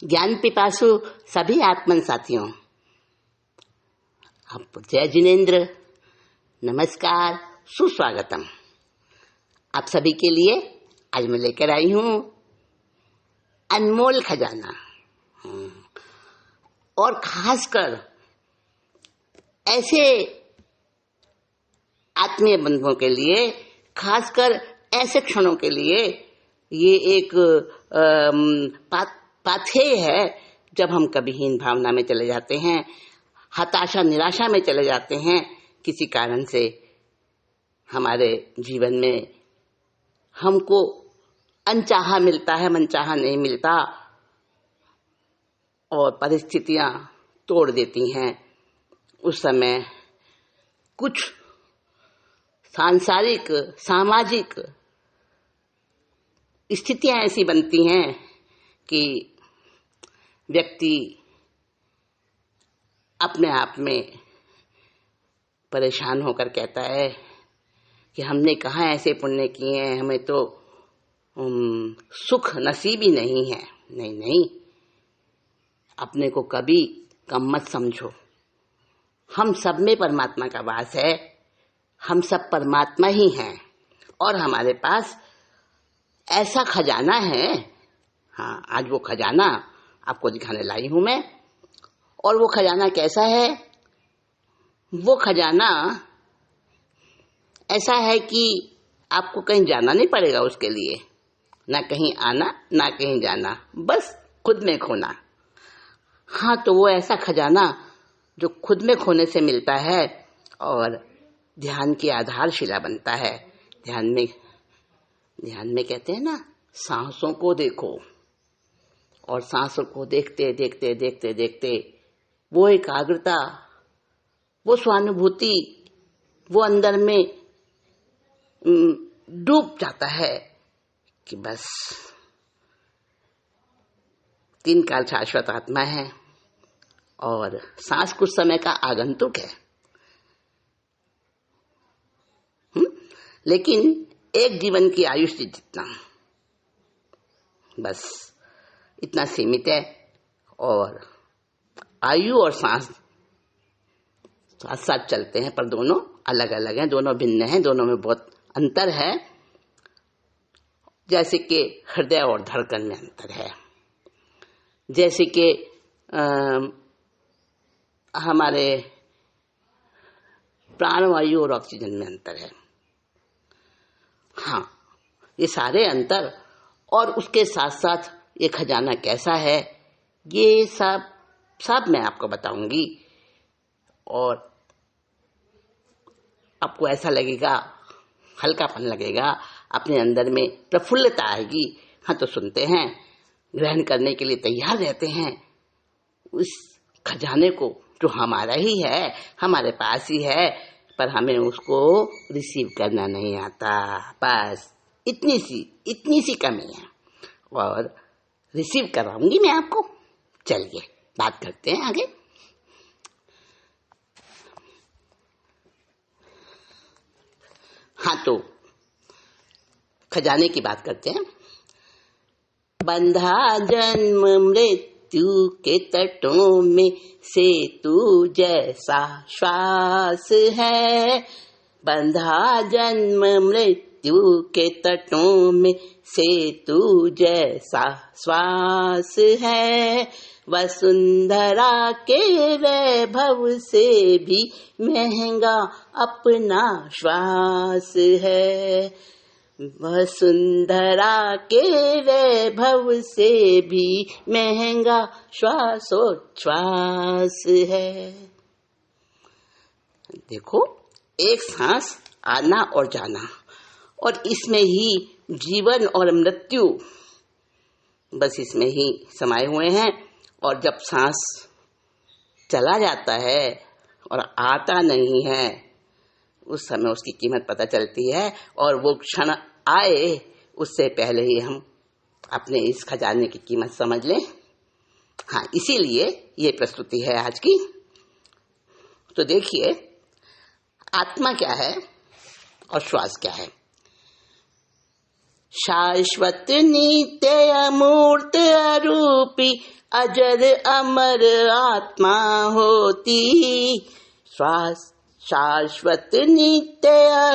ज्ञान पिपासु सभी आत्मन साथियों, आप जय जिनेन्द्र, नमस्कार, सुस्वागतम। आप सभी के लिए आज मैं लेकर आई हूँ अनमोल खजाना, और खासकर ऐसे आत्मीय बंधुओं के लिए, खासकर ऐसे क्षणों के लिए ये एक पाथेय है जब हम कभी हीन भावना में चले जाते हैं, हताशा निराशा में चले जाते हैं। किसी कारण से हमारे जीवन में हमको अनचाहा मिलता है, मनचाहा नहीं मिलता, और परिस्थितियां तोड़ देती हैं। उस समय कुछ सांसारिक सामाजिक स्थितियां ऐसी बनती हैं कि व्यक्ति अपने आप में परेशान होकर कहता है कि हमने कहाँ ऐसे पुण्य किए हैं, हमें तो सुख नसीब ही नहीं है। नहीं, अपने को कभी कम मत समझो। हम सब में परमात्मा का वास है, हम सब परमात्मा ही हैं, और हमारे पास ऐसा खजाना है। हाँ, आज वो खजाना आपको दिखाने लाई हूं मैं। और वो खजाना कैसा है? वो खजाना ऐसा है कि आपको कहीं जाना नहीं पड़ेगा उसके लिए, ना कहीं आना ना कहीं जाना, बस खुद में खोना। हाँ, तो वो ऐसा खजाना जो खुद में खोने से मिलता है और ध्यान की आधारशिला बनता है। ध्यान में कहते हैं ना, सांसों को देखो, और सांसों को देखते देखते देखते देखते वो एकाग्रता, वो स्वानुभूति, वो अंदर में डूब जाता है कि बस तीन काल शाश्वत आत्मा है और सांस कुछ समय का आगंतुक है। लेकिन एक जीवन की आयुष्य जितना, बस इतना सीमित है। और आयु और सांस साथ साथ चलते हैं, पर दोनों अलग अलग हैं, दोनों भिन्न हैं, दोनों में बहुत अंतर है। जैसे कि हृदय और धड़कन में अंतर है, जैसे कि हमारे प्राणवायु और ऑक्सीजन में अंतर है। हाँ, ये सारे अंतर, और उसके साथ साथ ये खजाना कैसा है, ये सब मैं आपको बताऊंगी। और आपको ऐसा लगेगा, हल्कापन लगेगा, अपने अंदर में प्रफुल्लता आएगी। हाँ, तो सुनते हैं, ग्रहण करने के लिए तैयार रहते हैं उस खजाने को जो हमारा ही है, हमारे पास ही है, पर हमें उसको रिसीव करना नहीं आता। बस इतनी सी कमी है, और रिसीव कराऊंगी मैं आपको। चलिए बात करते हैं आगे। हाँ, तो खजाने की बात करते हैं। बंधा जन्म मृत्यु के तटों में सेतु जैसा श्वास है। बंधा जन्म मृत्यु के तटों में सेतु जैसा श्वास है। वसुंधरा के वैभव से भी महंगा अपना श्वास है। वसुंधरा के वैभव से भी महंगा श्वासोच्छ्वास है। देखो, एक सांस आना और जाना, और इसमें ही जीवन और मृत्यु बस इसमें ही समाये हुए हैं। और जब सांस चला जाता है और आता नहीं है, उस समय उसकी कीमत पता चलती है। और वो क्षण आए उससे पहले ही हम अपने इस खजाने की कीमत समझ लें। हाँ, इसीलिए ये प्रस्तुति है आज की। तो देखिए, आत्मा क्या है और श्वास क्या है। शाश्वत नित्य अमूर्त अरूपी अजर अमर आत्मा होती। शाश्वत नित्य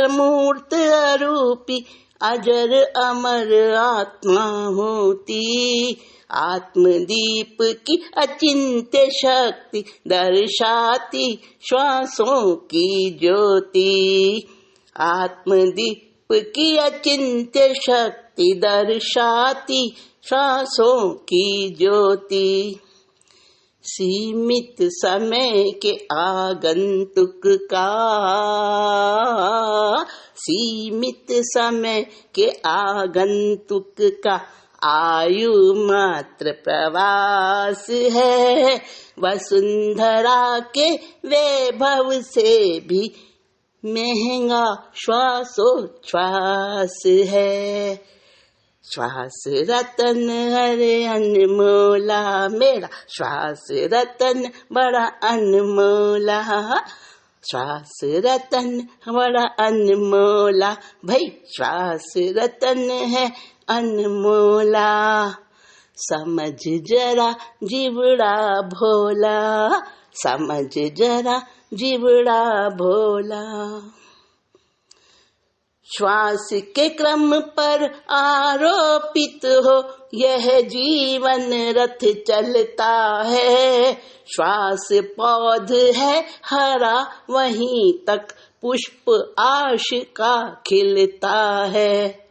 अमूर्त अरूपी अजर अमर आत्मा होती। आत्मदीप की अचिंत्य शक्ति दर्शाती श्वासों की ज्योति। आत्मदीप की अचिंत्य शक्ति दर्शाती श्वासों की ज्योति। सीमित समय के आगंतुक का, सीमित समय के आगंतुक का आयु मात्र प्रवास है। वसुंधरा के वैभव से भी महंगा श्वासोच्छ्वास है। श्वास रतन हरे अनमोला, मेरा श्वास रतन बड़ा अनमोला। श्वास रतन बड़ा अनमोला, भाई श्वास रतन है अनमोला। समझ जरा जीवड़ा भोला, समझ जरा जीवड़ा भोला। श्वास के क्रम पर आरोपित हो यह जीवन रथ चलता है। श्वास पौध है हरा, वहीं तक पुष्प आश का खिलता है।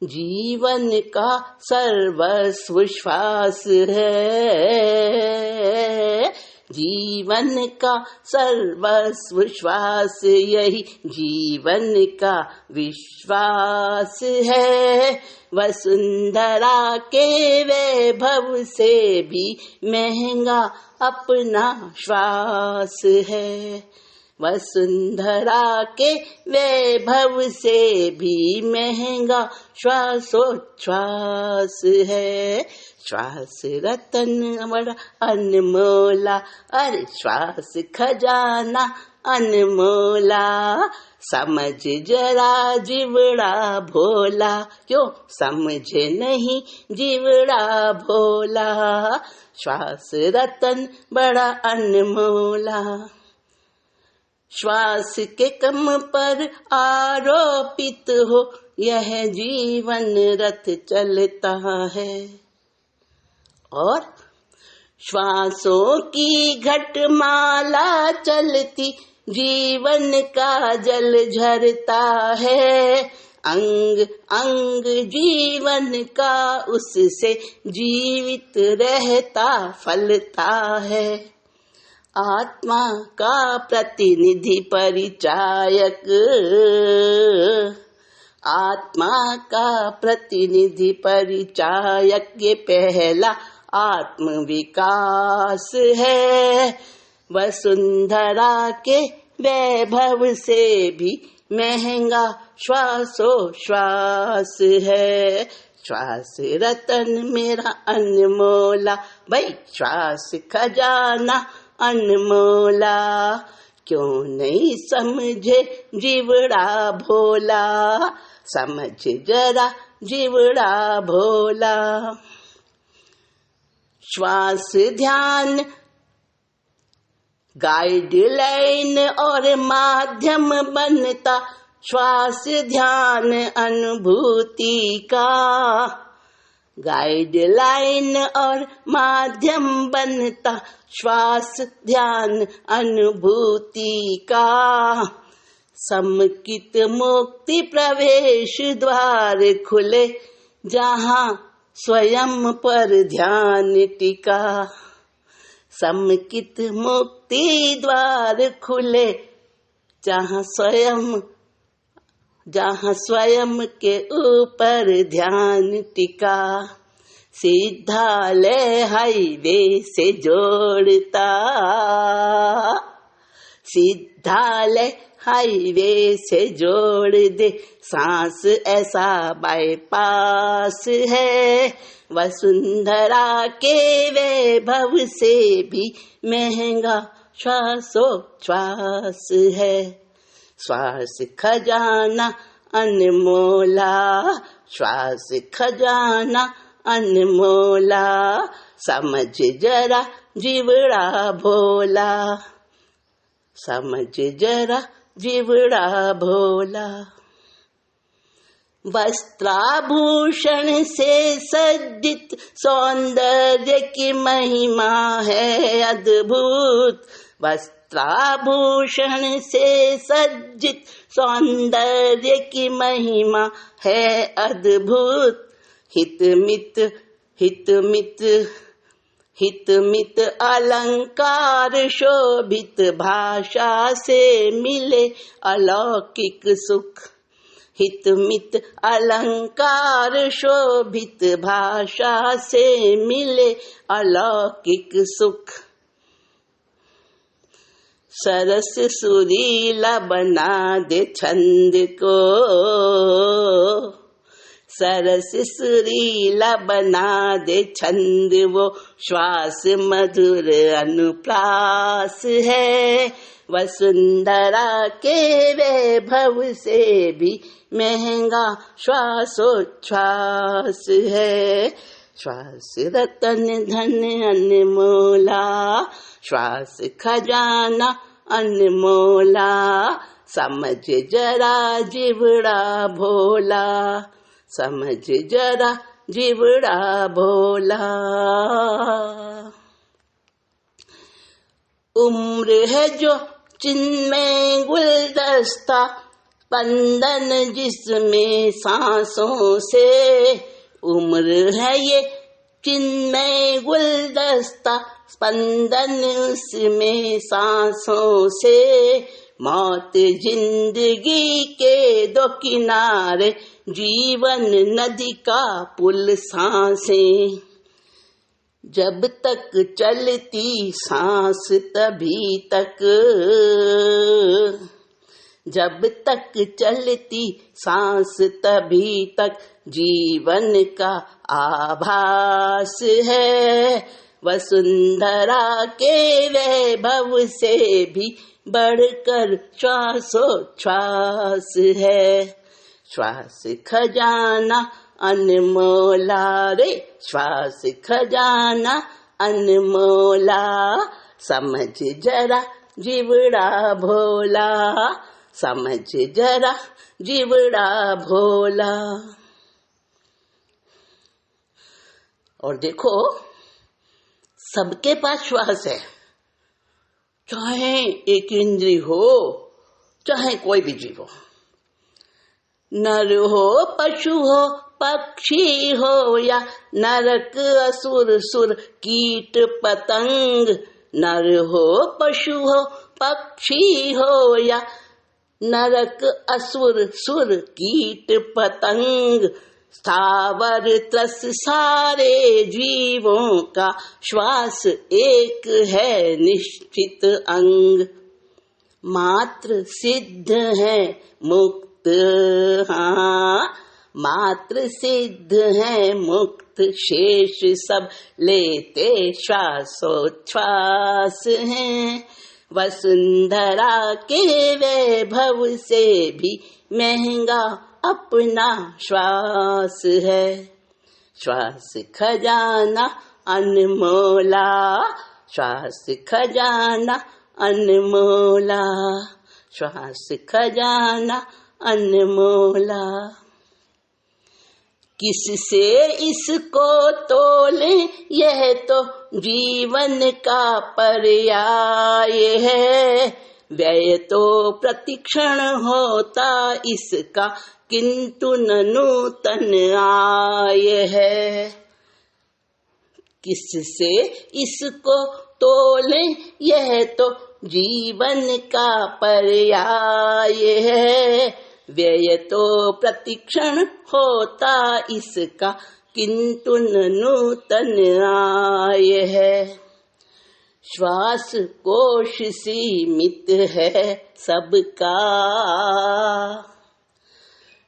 जीवन का सर्वस्व श्वास है, जीवन का सर्वस्व श्वास, यही जीवन का विश्वास है। वसुंधरा के वैभव से भी महंगा अपना श्वास है। वसुंधरा के वैभव से भी महंगा श्वासोच्छ्वास है। श्वास रतन बड़ा अनमोला, अरे श्वास खजाना अनमोला। समझ जरा जीवड़ा भोला, क्यों समझे नहीं जीवड़ा भोला। श्वास रतन बड़ा अनमोला। श्वास के कम पर आरोपित हो यह जीवन रथ चलता है। और श्वासों की घटमाला चलती जीवन का जल झरता है। अंग अंग जीवन का उससे जीवित रहता फलता है। आत्मा का प्रतिनिधि परिचायक, आत्मा का प्रतिनिधि परिचायक ये पहला आत्म विकास है। वसुंधरा के वैभव से भी महंगा श्वासोच्छ्वास है। श्वास रतन मेरा अनमोला, भाई श्वास खजाना अनमोला। क्यों नहीं समझे जीवड़ा भोला, समझ जरा जीवड़ा भोला। श्वास ध्यान गाइडलाइन और माध्यम बनता, श्वास ध्यान अनुभूति का। गाइडलाइन और माध्यम बनता, श्वास ध्यान अनुभूति का। समकित मुक्ति प्रवेश द्वार खुले, जहाँ स्वयं पर ध्यान टिका। समकित मुक्ति द्वार खुले, जहाँ स्वयं के ऊपर ध्यान टिका। सिद्धालय हाईवे से जोड़ता, सिद्धालय हाईवे से जोड़ दे, सांस ऐसा बाईपास है। वसुंधरा के वैभव से भी महंगा श्वासोच्छ्वास है। श्वास खजाना अनमोला, श्वास खजाना अनमोला, समझ जरा जीवड़ा भोला, समझ जरा जीवड़ा भोला। वस्त्राभूषण से सज्जित सौंदर्य की महिमा है अद्भुत, वस्त्राभूषण से सज्जित सौंदर्य की महिमा है अद्भुत। हितमित हितमित हितमित अलंकार शोभित भाषा से मिले अलौकिक सुख, हितमित अलंकार शोभित भाषा से मिले अलौकिक सुख। सरस सुरीला बना दे छंद को, सरस सुरीला बना दे छंद वो श्वास मधुर अनुप्रास है, वसुंधरा के वैभव से भी महंगा श्वासोच्छ्वास है। श्वास रतन धन अनमोला, श्वास खजाना अनमोला, समझ जरा जीवड़ा भोला, समझ जरा जीवड़ा भोला। उम्र है जो जिनमें गुलदस्ता, स्पंदन जिसमें सांसों से, उम्र है ये जिनमें गुलदस्ता, स्पंदन उसमें सांसों से। मौत जिंदगी के दो किनारे, जीवन नदी का पुल सांसें, जब तक चलती सांस तभी तक, जब तक चलती सांस तभी तक जीवन का आभास है, वसुंधरा के वैभव से भी बढ़कर श्वासोच्छ्वास है। श्वास खजाना अनमोला रे, श्वास खजाना अनमोला, समझ जरा जीवड़ा भोला, समझ जरा जीवड़ा भोला। और देखो, सबके पास श्वास है, चाहे एक इंद्री हो, चाहे कोई भी जीव हो, नर हो पशु हो पक्षी हो या नरक असुर सुर कीट पतंग, नर हो पशु हो पक्षी हो या नरक असुर सुर कीट पतंग, स्थावर त्रस सारे जीवों का श्वास एक है निश्चित अंग, मात्र सिद्ध है मुक्त, हाँ मात्र सिद्ध है मुक्त, शेष सब लेते श्वासोच्छ्वास हैं, वसुंधरा के वैभव से भी महंगा अपना श्वास है। श्वास खजाना अनमोला, श्वास खजाना अनमोला, श्वास खजाना अनमोला। किससे इसको तोले, यह तो जीवन का पर्याय है, व्यय तो प्रतिक्षण होता इसका, किंतु न नूतन आय है। किससे इसको तोले, यह तो जीवन का पर्याय है, व्यय तो प्रतिक्षण होता इसका, किंतु न नूतन आय है। श्वास कोश सीमित है सबका,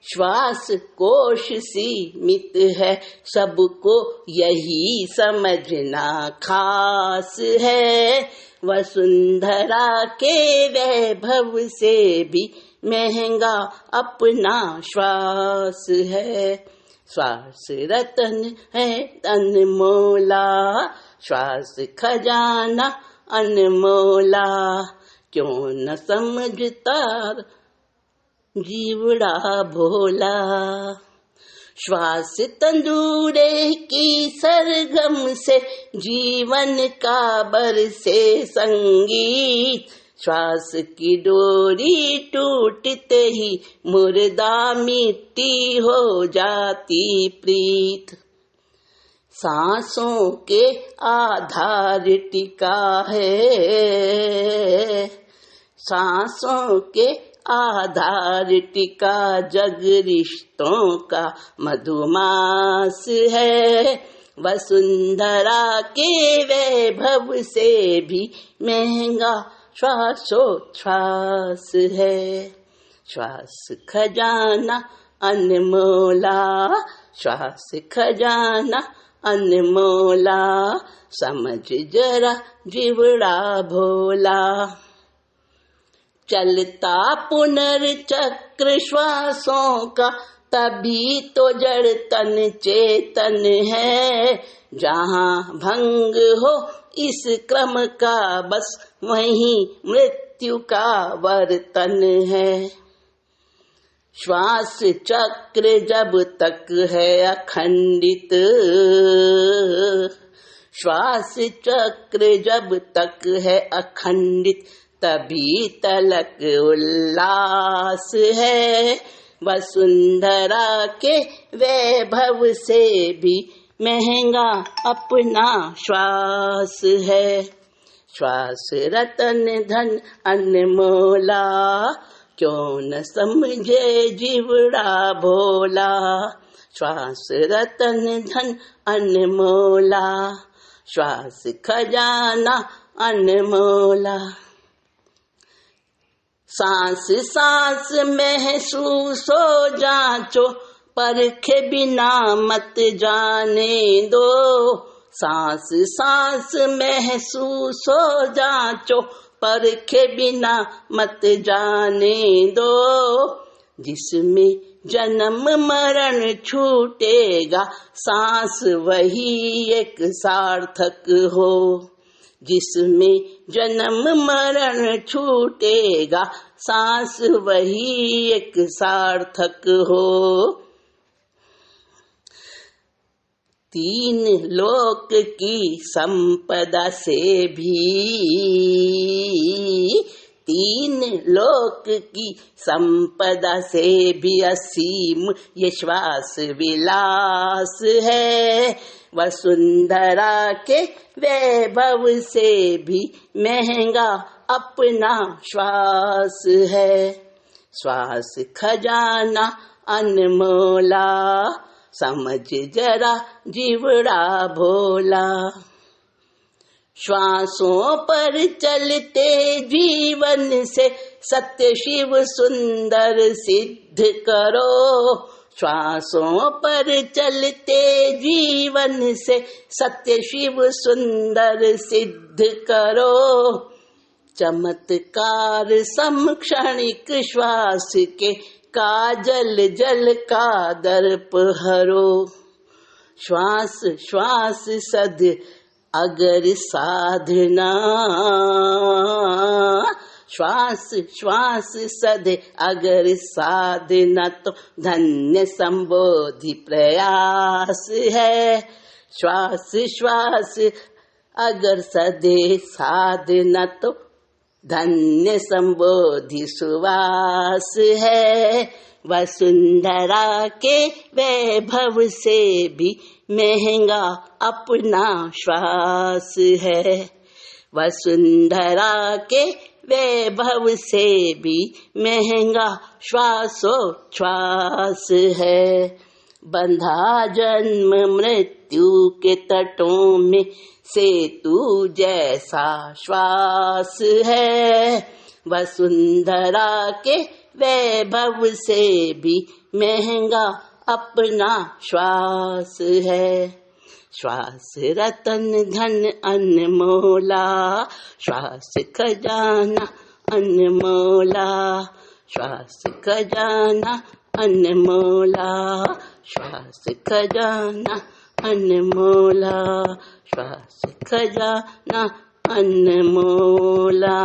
श्वास कोश सीमित है सबको, यही समझना खास है, वसुंधरा के वैभव से भी महंगा अपना श्वास है। श्वास रतन है अनमोला, श्वास खजाना अनमोला, क्यों न समझता जीवड़ा भोला। श्वास तंदूरे की सरगम से जीवन का बरसे संगीत, श्वास की डोरी टूटते ही मुर्दा मिट्टी हो जाती प्रीत। सांसों के आधार टिका है, सांसों के आधार टिका जग रिश्तों का मधुमास है। वसुंधरा के वैभव से भी महंगा श्वासोच्छ्वास है। श्वास खजाना अनमोला, श्वास खजाना अनमोला, समझ जरा जीवड़ा भोला। चलता पुनर्चक्र श्वासों का तभी तो जड़ तन चेतन है। जहाँ भंग हो इस क्रम का बस वहीं मृत्यु का वर्तन है। श्वास चक्र जब तक है अखंडित, श्वास चक्र जब तक है अखंडित, तभी तलक उल्लास है। वसुंधरा के वैभव से भी महंगा अपना श्वास है। श्वास रतन धन अनमोला, क्यों न समझे जीवड़ा भोला। श्वास रतन धन अनमोला, श्वास खजाना अनमोला। सांस सांस महसूस हो जांचो, परखे बिना मत जाने दो। सांस सांस महसूस हो जांचो, परखे बिना मत जाने दो। जिसमें जन्म मरण छूटेगा, सांस वही एक सार्थक हो। जिसमें जन्म मरण छूटेगा, सांस वही एक सार्थक हो। तीन लोक की संपदा से भी, तीन लोक की संपदा से भी असीम ये श्वास विलास है। वसुंधरा के वैभव से भी महंगा अपना श्वास है। श्वास खजाना अनमोला, समझ जरा जीवड़ा भोला। श्वासों पर चलते जीवन से सत्य शिव सुंदर सिद्ध करो। श्वासों पर चलते जीवन से सत्य शिव सुंदर सिद्ध करो। चमत्कार समक्षणिक श्वास के काजल जल का दर्प हरो। श्वास श्वास सद अगर साधना, श्वास श्वास सद अगर साधना तो धन्य संबोधि प्रयास है। श्वास श्वास अगर सदे साधना तो धन्य संबोधि सुवास है। वसुंधरा के वैभव से भी महंगा अपना श्वास है। वसुंधरा के वैभव से भी महंगा श्वासोच्छ्वास है। बंधा जन्म मृत्यु के तटों में सेतु जैसा श्वास है। वसुंधरा के वैभव से भी महंगा अपना श्वास है। श्वास रतन धन अनमोला, श्वास खजाना अनमोला, श्वास खजाना अनमोला श्वास खजाना, अनमोला श्वास खजाना, अनमोला।